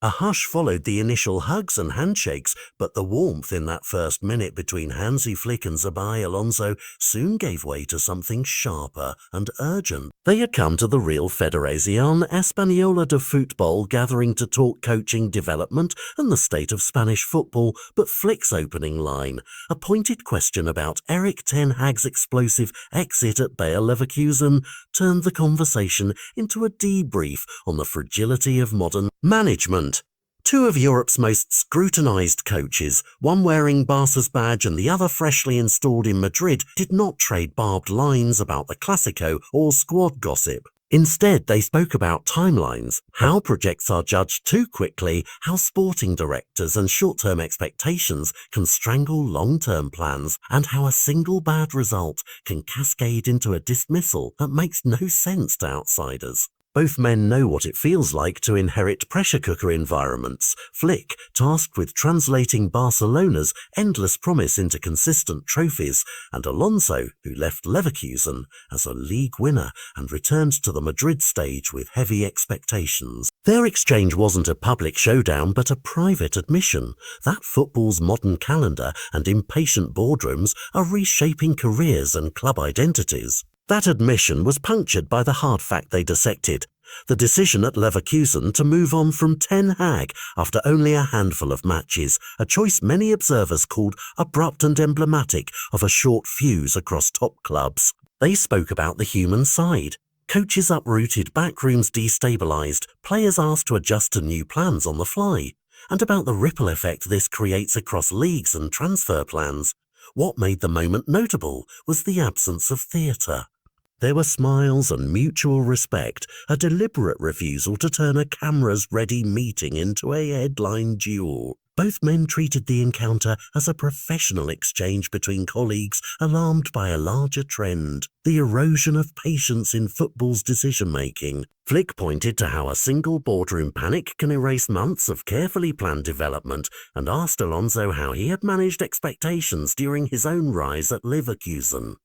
A hush followed the initial hugs and handshakes, but the warmth in that first minute between Hansi Flick and Xabi Alonso soon gave way to something sharper and urgent. They had come to the Real Federación Española de Fútbol gathering to talk coaching development and the state of Spanish football, but Flick's opening line, a pointed question about Erik ten Hag's explosive exit at Bayer Leverkusen, turned the conversation into a debrief on the fragility of modern management. Two of Europe's most scrutinized coaches, one wearing Barca's badge and the other freshly installed in Madrid, did not trade barbed lines about the Clásico or squad gossip. Instead, they spoke about timelines, how projects are judged too quickly, how sporting directors and short-term expectations can strangle long-term plans, and how a single bad result can cascade into a dismissal that makes no sense to outsiders. Both men know what it feels like to inherit pressure cooker environments. Flick, tasked with translating Barcelona's endless promise into consistent trophies, and Alonso, who left Leverkusen as a league winner and returned to the Madrid stage with heavy expectations. Their exchange wasn't a public showdown but a private admission that football's modern calendar and impatient boardrooms are reshaping careers and club identities. That admission was punctured by the hard fact they dissected, the decision at Leverkusen to move on from Ten Hag after only a handful of matches, a choice many observers called abrupt and emblematic of a short fuse across top clubs. They spoke about the human side. Coaches uprooted, backrooms destabilized, players asked to adjust to new plans on the fly, and about the ripple effect this creates across leagues and transfer plans. What made the moment notable was the absence of theatre. There were smiles and mutual respect, a deliberate refusal to turn a cameras-ready meeting into a headline duel. Both men treated the encounter as a professional exchange between colleagues alarmed by a larger trend, the erosion of patience in football's decision-making. Flick pointed to how a single boardroom panic can erase months of carefully planned development and asked Alonso how he had managed expectations during his own rise at Leverkusen.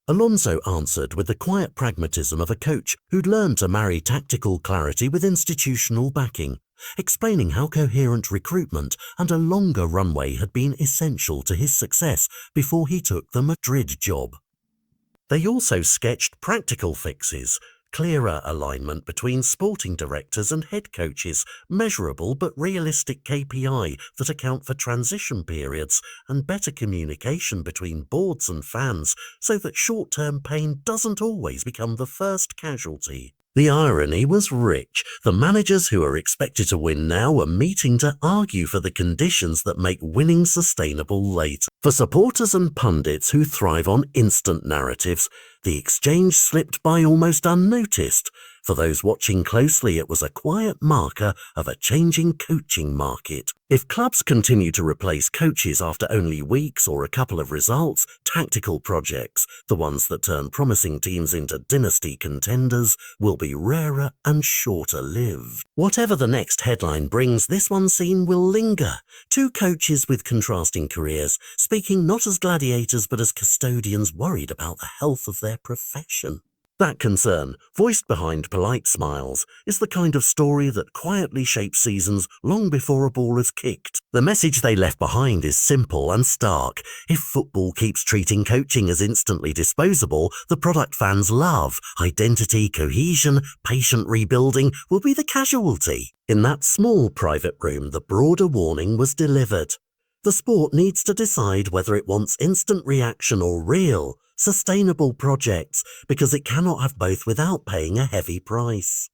Alonso answered with the quiet pragmatism of a coach who'd learned to marry tactical clarity with institutional backing, explaining how coherent recruitment and a longer runway had been essential to his success before he took the Madrid job. They also sketched practical fixes, clearer alignment between sporting directors and head coaches, measurable but realistic KPI that account for transition periods, and better communication between boards and fans so that short-term pain doesn't always become the first casualty. The irony was rich. The managers who are expected to win now were meeting to argue for the conditions that make winning sustainable later. For supporters and pundits who thrive on instant narratives, the exchange slipped by almost unnoticed. For those watching closely, it was a quiet marker of a changing coaching market. If clubs continue to replace coaches after only weeks or a couple of results, tactical projects, the ones that turn promising teams into dynasty contenders, will be rarer and shorter lived. Whatever the next headline brings, this one scene will linger. Two coaches with contrasting careers, speaking not as gladiators but as custodians worried about the health of their profession. That concern, voiced behind polite smiles, is the kind of story that quietly shapes seasons long before a ball is kicked. The message they left behind is simple and stark. If football keeps treating coaching as instantly disposable, the product fans love, identity, cohesion, patient rebuilding will be the casualty. In that small private room, the broader warning was delivered. The sport needs to decide whether it wants instant reaction or real, sustainable projects, because it cannot have both without paying a heavy price.